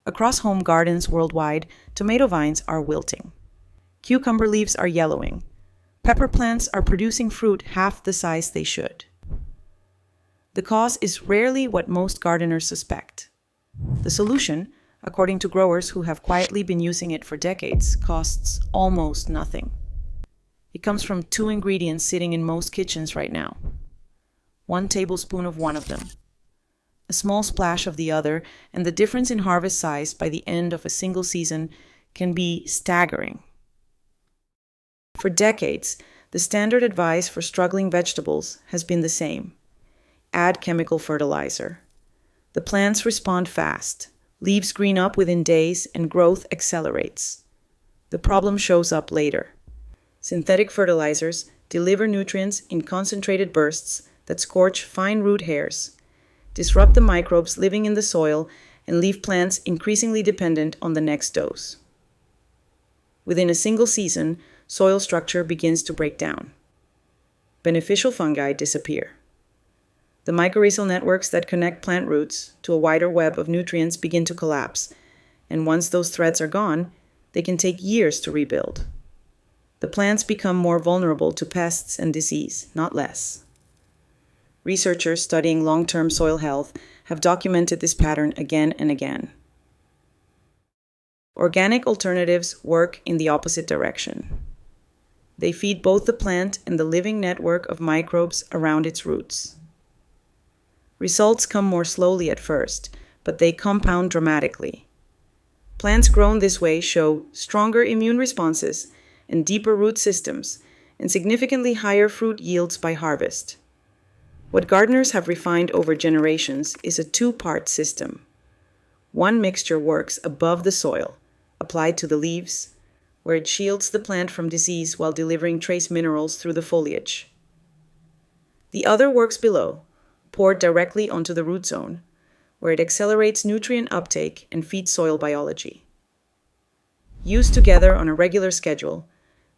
Across home gardens worldwide, tomato vines are wilting. Cucumber leaves are yellowing. Pepper plants are producing fruit half the size they should. The cause is rarely what most gardeners suspect. The solution, according to growers who have quietly been using it for decades, costs almost nothing. It comes from two ingredients sitting in most kitchens right now. 1 tablespoon of one of them, a small splash of the other, and the difference in harvest size by the end of a single season can be staggering. For decades, the standard advice for struggling vegetables has been the same. Add chemical fertilizer. The plants respond fast, leaves green up within days, and growth accelerates. The problem shows up later. Synthetic fertilizers deliver nutrients in concentrated bursts that scorch fine root hairs, disrupt the microbes living in the soil, and leave plants increasingly dependent on the next dose. Within a single season, soil structure begins to break down. Beneficial fungi disappear. The mycorrhizal networks that connect plant roots to a wider web of nutrients begin to collapse, and once those threads are gone, they can take years to rebuild. The plants become more vulnerable to pests and disease, not less. Researchers studying long-term soil health have documented this pattern again and again. Organic alternatives work in the opposite direction. They feed both the plant and the living network of microbes around its roots. Results come more slowly at first, but they compound dramatically. Plants grown this way show stronger immune responses and deeper root systems, and significantly higher fruit yields by harvest. What gardeners have refined over generations is a two-part system. One mixture works above the soil, applied to the leaves, where it shields the plant from disease while delivering trace minerals through the foliage. The other works below, poured directly onto the root zone, where it accelerates nutrient uptake and feeds soil biology. Used together on a regular schedule,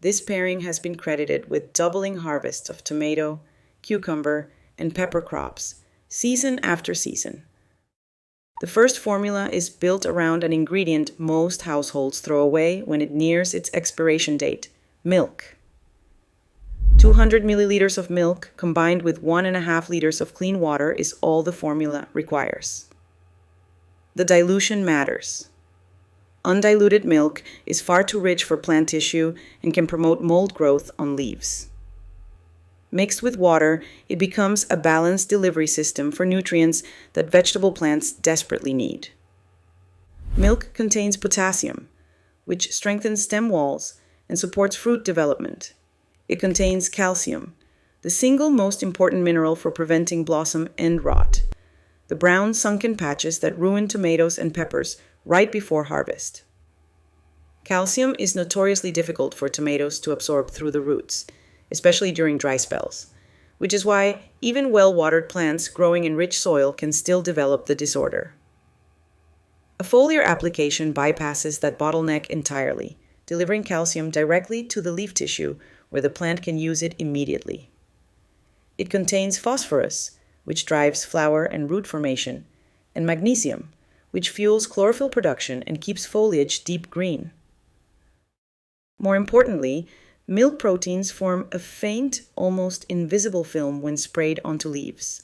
this pairing has been credited with doubling harvests of tomato, cucumber, and pepper crops, season after season. The first formula is built around an ingredient most households throw away when it nears its expiration date: milk. 200 milliliters of milk combined with 1.5 liters of clean water is all the formula requires. The dilution matters. Undiluted milk is far too rich for plant tissue and can promote mold growth on leaves. Mixed with water, it becomes a balanced delivery system for nutrients that vegetable plants desperately need. Milk contains potassium, which strengthens stem walls and supports fruit development. It contains calcium, the single most important mineral for preventing blossom end rot, the brown sunken patches that ruin tomatoes and peppers right before harvest. Calcium is notoriously difficult for tomatoes to absorb through the roots, especially during dry spells, which is why even well-watered plants growing in rich soil can still develop the disorder. A foliar application bypasses that bottleneck entirely, delivering calcium directly to the leaf tissue where the plant can use it immediately. It contains phosphorus, which drives flower and root formation, and magnesium, which fuels chlorophyll production and keeps foliage deep green. More importantly, milk proteins form a faint, almost invisible film when sprayed onto leaves.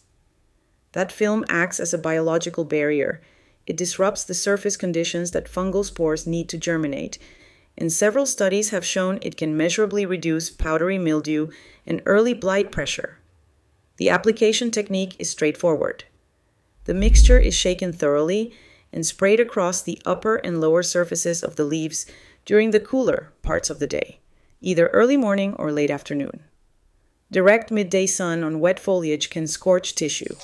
That film acts as a biological barrier. It disrupts the surface conditions that fungal spores need to germinate, and several studies have shown it can measurably reduce powdery mildew and early blight pressure. The application technique is straightforward. The mixture is shaken thoroughly and sprayed across the upper and lower surfaces of the leaves during the cooler parts of the day, either early morning or late afternoon. Direct midday sun on wet foliage can scorch tissue.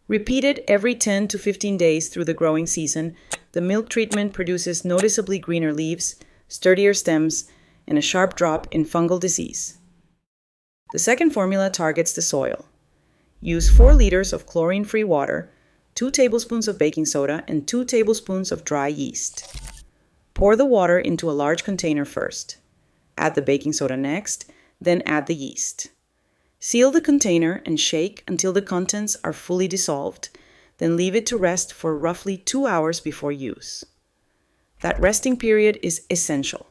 Repeated every 10 to 15 days through the growing season, the milk treatment produces noticeably greener leaves, sturdier stems, and a sharp drop in fungal disease. The second formula targets the soil. Use 4 liters of chlorine-free water, 2 tablespoons of baking soda, and 2 tablespoons of dry yeast. Pour the water into a large container first. Add the baking soda next, then add the yeast. Seal the container and shake until the contents are fully dissolved, then leave it to rest for roughly 2 hours before use. That resting period is essential.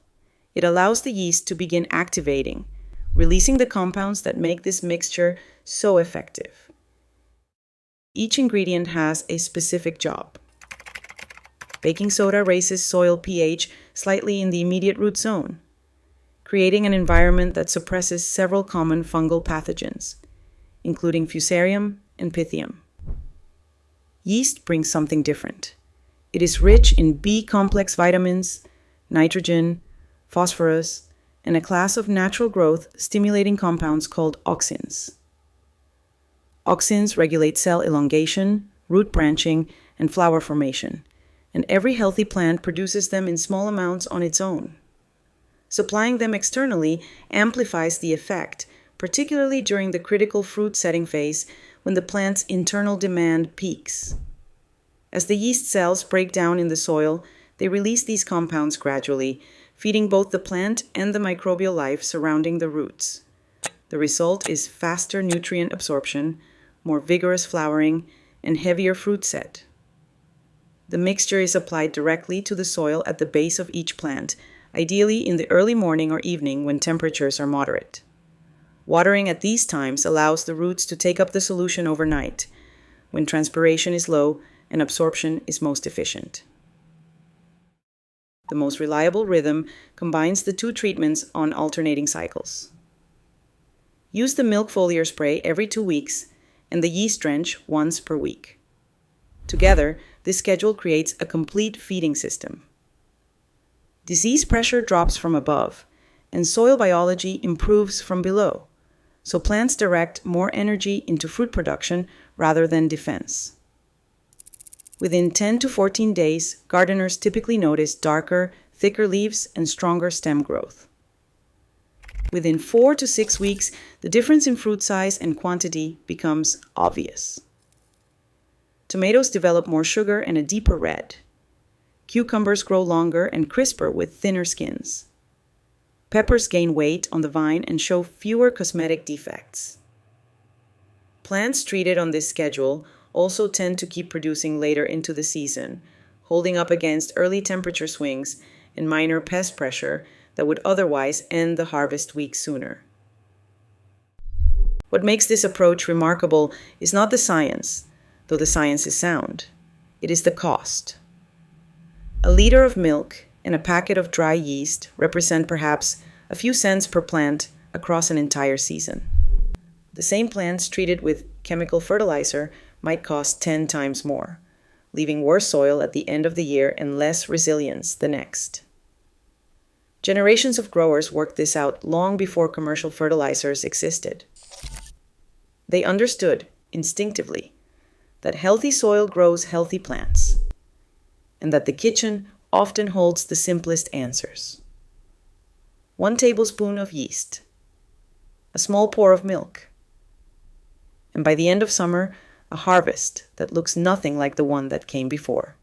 It allows the yeast to begin activating, releasing the compounds that make this mixture so effective. Each ingredient has a specific job. Baking soda raises soil pH slightly in the immediate root zone, creating an environment that suppresses several common fungal pathogens, including Fusarium and Pythium. Yeast brings something different. It is rich in B-complex vitamins, nitrogen, phosphorus, and a class of natural growth stimulating compounds called auxins. Auxins regulate cell elongation, root branching, and flower formation, and every healthy plant produces them in small amounts on its own. Supplying them externally amplifies the effect, particularly during the critical fruit setting phase when the plant's internal demand peaks. As the yeast cells break down in the soil, they release these compounds gradually, feeding both the plant and the microbial life surrounding the roots. The result is faster nutrient absorption, more vigorous flowering, and heavier fruit set. The mixture is applied directly to the soil at the base of each plant, ideally in the early morning or evening when temperatures are moderate. Watering at these times allows the roots to take up the solution overnight, when transpiration is low and absorption is most efficient. The most reliable rhythm combines the two treatments on alternating cycles. Use the milk foliar spray every 2 weeks and the yeast drench once per week. Together, this schedule creates a complete feeding system. Disease pressure drops from above, and soil biology improves from below, so plants direct more energy into fruit production rather than defense. Within 10 to 14 days, gardeners typically notice darker, thicker leaves and stronger stem growth. Within 4 to 6 weeks, the difference in fruit size and quantity becomes obvious. Tomatoes develop more sugar and a deeper red. Cucumbers grow longer and crisper with thinner skins. Peppers gain weight on the vine and show fewer cosmetic defects. Plants treated on this schedule also tend to keep producing later into the season, holding up against early temperature swings and minor pest pressure that would otherwise end the harvest week sooner. What makes this approach remarkable is not the science, though the science is sound. It is the cost. A liter of milk and a packet of dry yeast represent perhaps a few cents per plant across an entire season. The same plants treated with chemical fertilizer might cost 10 times more, leaving worse soil at the end of the year and less resilience the next. Generations of growers worked this out long before commercial fertilizers existed. They understood, instinctively, that healthy soil grows healthy plants, and that the kitchen often holds the simplest answers. 1 tablespoon of yeast, a small pour of milk, and by the end of summer, a harvest that looks nothing like the one that came before.